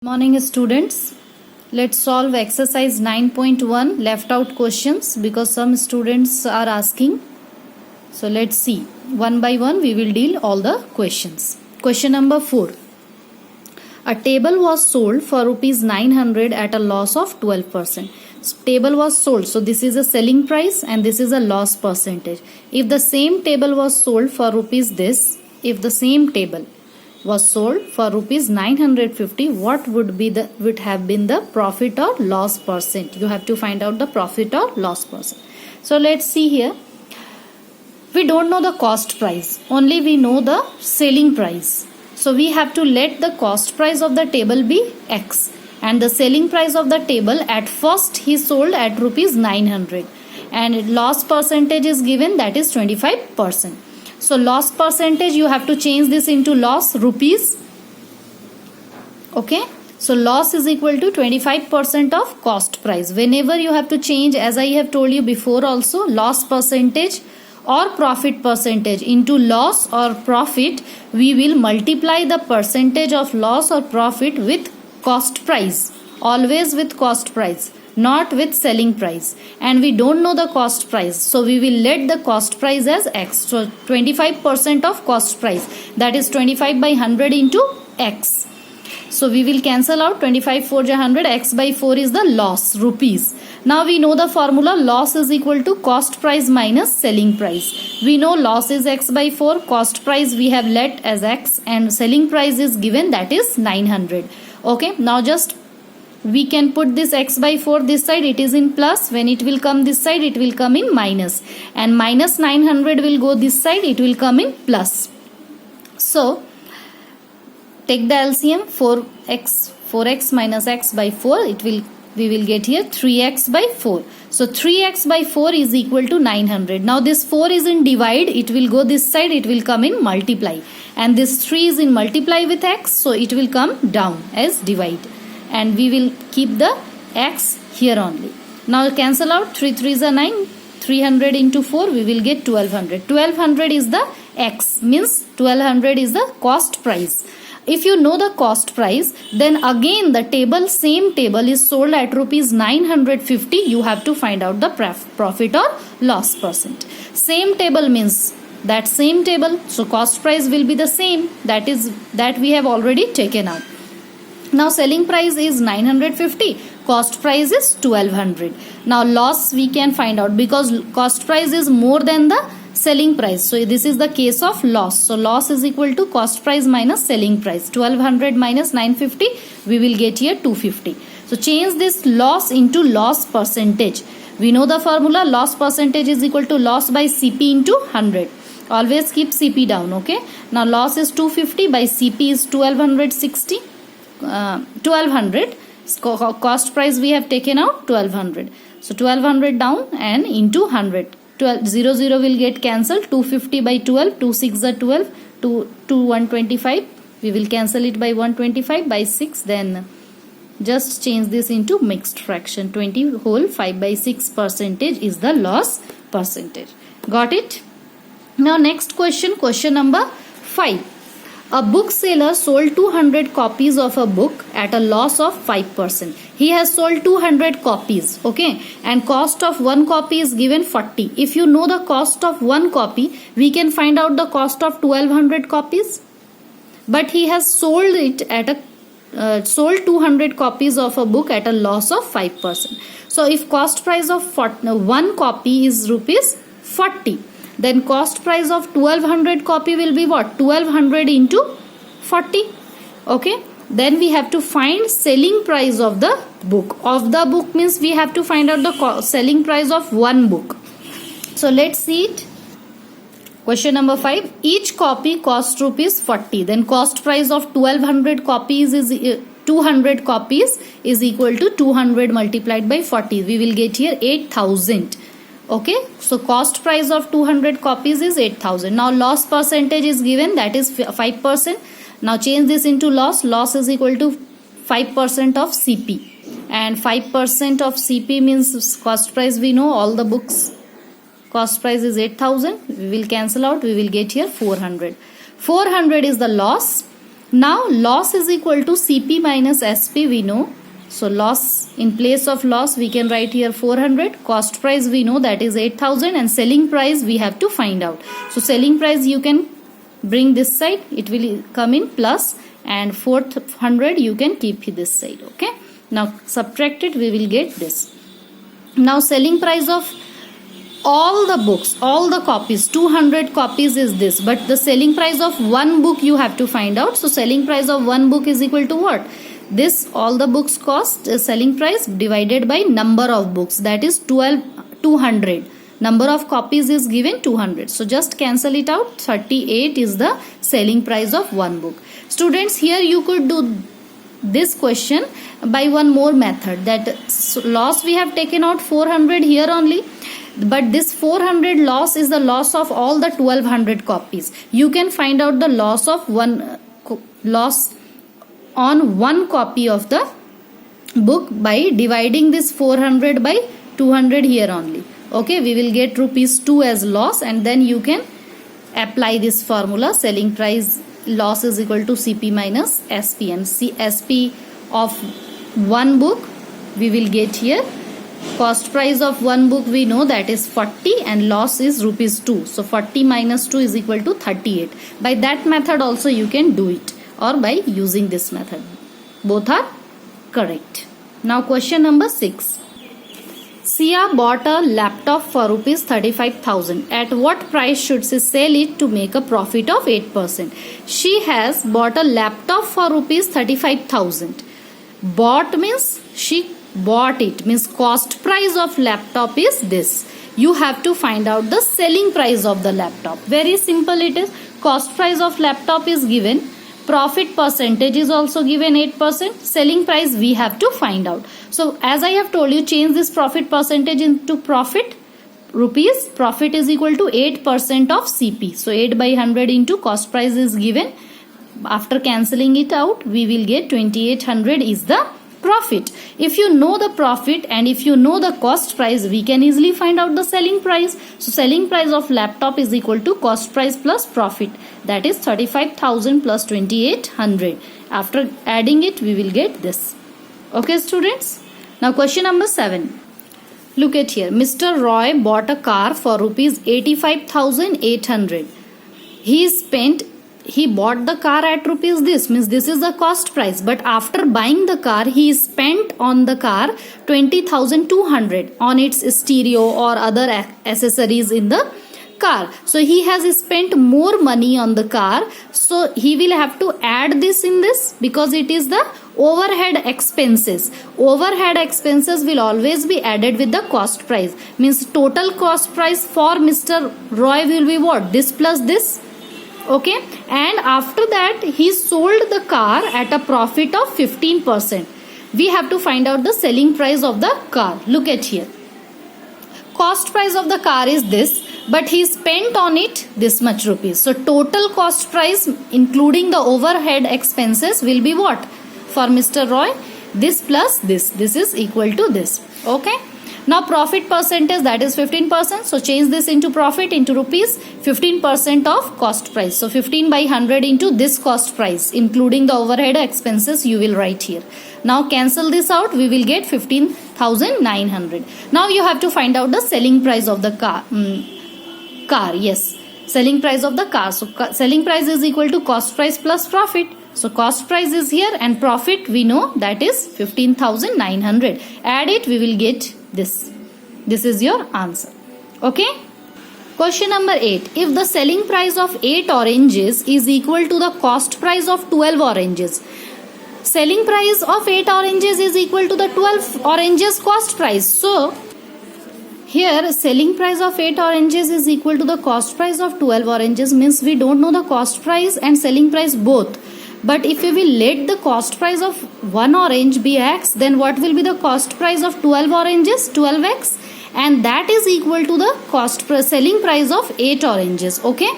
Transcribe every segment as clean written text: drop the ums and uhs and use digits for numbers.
Morning students, let's solve exercise 9.1 left out questions because some students are asking. So let's see, one by one we will deal all the questions. Question number 4. A table was sold for rupees 900 at a loss of 12%. Table was sold, so this is a selling price and this is a loss percentage. If the same table was sold for rupees this, if the same table was sold for rupees 950, what would have been the profit or loss percent? You have to find out the profit or loss percent. So let's see here. We don't know the cost price, only we know the selling price. So we have to let the cost price of the table be X and the selling price of the table at first he sold at rupees 900 and loss percentage is given, that is 25%. So loss percentage, you have to change this into loss rupees. Okay. So loss is equal to 25% of cost price. Whenever you have to change, as I have told you before also, loss percentage or profit percentage into loss or profit, we will multiply the percentage of loss or profit with cost price. Always with cost price, not with selling price, and we don't know the cost price, so we will let the cost price as X. So 25% of cost price, that is 25 by 100 into X. So we will cancel out 25 4 100, X by 4 is the loss rupees. Now we know the formula, loss is equal to cost price minus selling price. We know loss is X by 4, cost price we have let as X, and selling price is given, that is 900. Okay, now just we can put this X by 4 this side, it is in plus. When it will come this side, it will come in minus, and minus 900 will go this side, it will come in plus. So take the LCM, 4x minus X by 4, we will get here 3x by 4. So 3x by 4 is equal to 900. Now this 4 is in divide, it will go this side, it will come in multiply, and this 3 is in multiply with X, so it will come down as divide, and we will keep the X here only. Now cancel out, 3 3s are 9, 300 into 4, we will get 1200. 1200 is the X, means 1200 is the cost price. If you know the cost price, then again the same table is sold at rupees 950, you have to find out the profit or loss percent. Same table means that same table, so cost price will be the same, that we have already taken out. Now selling price is 950, cost price is 1200. Now loss we can find out because cost price is more than the selling price. So this is the case of loss. So loss is equal to cost price minus selling price. 1200 minus 950, we will get here 250. So change this loss into loss percentage. We know the formula, loss percentage is equal to loss by CP into 100. Always keep CP down. Okay. Now loss is 250 by CP is 1260. 1200, cost price we have taken out 1200, so 1200 down and into 100, 0 0 will get cancelled, 250 by 12, 2 6 are 12, 2 125, we will cancel it by 125 by 6, then just change this into mixed fraction, 20 whole 5 by 6 percentage is the loss percentage. Got it? Now next question, question number 5. A bookseller sold 200 copies of a book at a loss of 5%. He has sold 200 copies, okay, and cost of one copy is given 40. If you know the cost of one copy, we can find out the cost of 1200 copies. But he has sold it at sold 200 copies of a book at a loss of 5%. So if cost price of one copy is rupees 40, then cost price of 1200 copy will be what? 1200 into 40. Okay. Then we have to find selling price of the book. Of the book means we have to find out the selling price of one book. So let's see it. Question number 5. Each copy costs rupees 40. Then cost price of 1200 copies is 200 copies is equal to 200 multiplied by 40. We will get here 8000. Okay, so cost price of 200 copies is 8000. Now loss percentage is given, that is 5%. Now change this into loss. Loss is equal to 5% of CP, and 5% of CP means cost price we know, all the books cost price is 8000. We will cancel out, we will get here 400. 400 is the loss Now loss is equal to CP minus SP, we know. So loss, in place of loss we can write here 400. Cost price we know, that is 8,000, and selling price we have to find out. So selling price you can bring this side, it will come in plus, and 400 you can keep this side. Okay, now subtract it, we will get this. Now selling price of all the books, all the copies, 200 copies is this, but the selling price of one book you have to find out. So selling price of one book is equal to what? This, all the books cost, selling price divided by number of books, that is 200. Number of copies is given 200. So just cancel it out. 38 is the selling price of one book. Students, here you could do this question by one more method, that loss we have taken out 400 here only, but this 400 loss is the loss of all the 1200 copies. You can find out the loss of loss on one copy of the book by dividing this 400 by 200 here only. Okay, we will get rupees 2 as loss, and then you can apply this formula. Selling price loss is equal to CP minus SP, and SP of one book we will get here. Cost price of one book we know, that is 40, and loss is rupees 2. So 40 minus 2 is equal to 38. By that method also you can do it, or by using this method. Both are correct. Now question number 6. Sia bought a laptop for rupees 35,000. At what price should she sell it to make a profit of 8%? She has bought a laptop for rupees 35,000. Bought means she bought it, means cost price of laptop is this. You have to find out the selling price of the laptop. Very simple it is. Cost price of laptop is given. Profit percentage is also given 8%. Selling price we have to find out. So as I have told you, change this profit percentage into profit. Rupees, profit is equal to 8% of CP. So 8 by 100 into cost price is given. After cancelling it out, we will get 2800 is the profit. If you know the profit and if you know the cost price, we can easily find out the selling price. So selling price of laptop is equal to cost price plus profit, that is 35,000 plus 2800. After adding it, we will get this. Okay students, now question number 7. Look at here. Mr. Roy bought a car for rupees 85,800. He bought the car at rupees this, means this is the cost price, but after buying the car he spent on the car 20,200 on its stereo or other accessories in the car. So he has spent more money on the car, so he will have to add this in this, because it is the overhead expenses. Overhead expenses will always be added with the cost price, means total cost price for Mr. Roy will be what? This plus this. Okay, and after that he sold the car at a profit of 15%. We have to find out the selling price of the car. Look at here. Cost price of the car is this, but he spent on it this much rupees. So total cost price including the overhead expenses will be what? For Mr. Roy, this plus this. This is equal to this. Okay. Now profit percentage, that is 15%. So change this into profit into rupees. 15% of cost price. So 15 by 100 into this cost price including the overhead expenses you will write here. Now cancel this out. We will get 15,900. Now you have to find out the selling price of the car. Yes. Selling price of the car. So selling price is equal to cost price plus profit. So cost price is here and profit we know, that is 15,900. Add it, we will get this. This is your answer. Okay. Question number 8. If the selling price of 8 oranges is equal to the cost price of 12 oranges, selling price of 8 oranges is equal to the 12 oranges cost price. So here selling price of 8 oranges is equal to the cost price of 12 oranges, means we don't know the cost price and selling price both. But if we will let the cost price of 1 orange be x, then what will be the cost price of 12 oranges? 12x, and that is equal to the selling price of 8 oranges. Okay.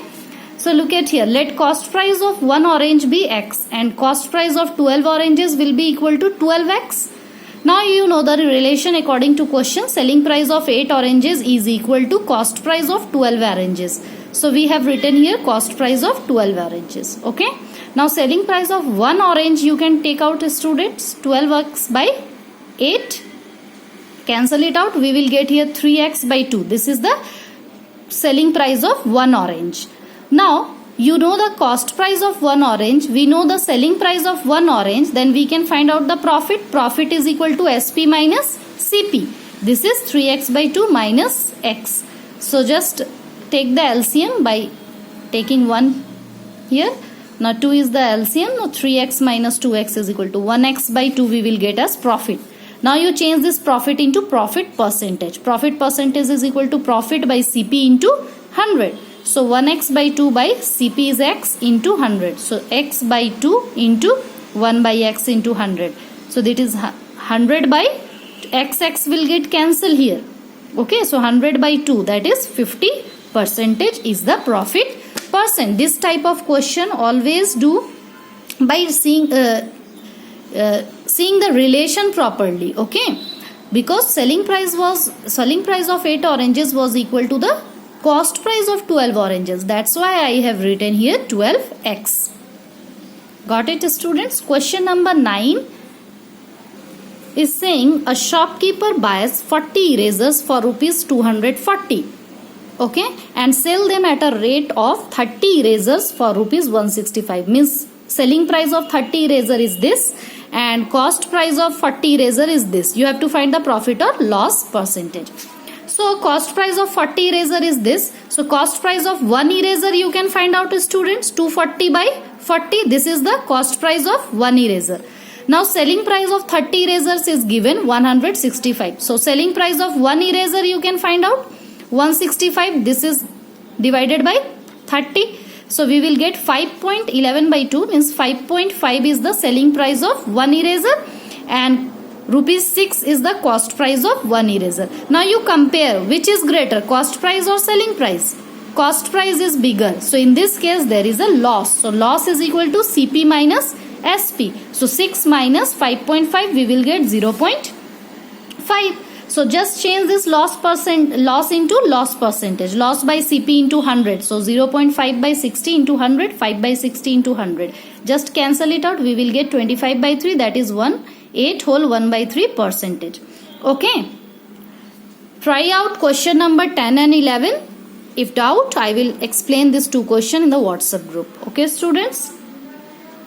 So look at here. Let cost price of 1 orange be x and cost price of 12 oranges will be equal to 12x. Now you know the relation according to question. Selling price of 8 oranges is equal to cost price of 12 oranges. So we have written here cost price of 12 oranges. Okay. Now selling price of one orange you can take out, students. 12x by 8. Cancel it out. We will get here 3x by 2. This is the selling price of one orange. Now you know the cost price of one orange. We know the selling price of one orange. Then we can find out the profit. Profit is equal to SP minus CP. This is 3x by 2 minus x. So just take the LCM by taking 1 here. Now 2 is the LCM. Now 3x minus 2x is equal to 1x by 2 we will get as profit. Now you change this profit into profit percentage. Profit percentage is equal to profit by CP into 100. So 1x by 2 by CP is x into 100. So x by 2 into 1 by x into 100. So that is 100 by x will get cancelled here. Okay, so 100 by 2, that is 50% is the profit percent. This type of question always do by seeing the relation properly. Okay, because selling price of 8 oranges was equal to the cost price of 12 oranges. That's why I have written here 12x. Got it, students? Question number 9 is saying a shopkeeper buys 40 erasers for rupees 240. Okay, and sell them at a rate of 30 erasers for rupees 165. Means selling price of 30 eraser is this and cost price of 40 eraser is this. You have to find the profit or loss percentage. So cost price of 40 eraser is this. So cost price of 1 eraser you can find out, students. 240 by 40. This is the cost price of 1 eraser. Now selling price of 30 erasers is given 165. So selling price of 1 eraser you can find out 165. This is divided by 30. So we will get 5.11 by 2 means 5.5 is the selling price of 1 eraser and rupees 6 is the cost price of 1 eraser. Now you compare which is greater, cost price or selling price. Cost price is bigger. So in this case there is a loss. So loss is equal to CP minus SP. So 6 minus 5.5 we will get 0.5. So just change this loss into loss percentage. Loss by CP into 100. So 0.5 by 60 into 100. 5 by 60 into 100. Just cancel it out. We will get 25 by 3. That is 8 whole 1 by 3 percentage. Okay. Try out question number 10 and 11. If doubt, I will explain these two questions in the WhatsApp group. Okay, students.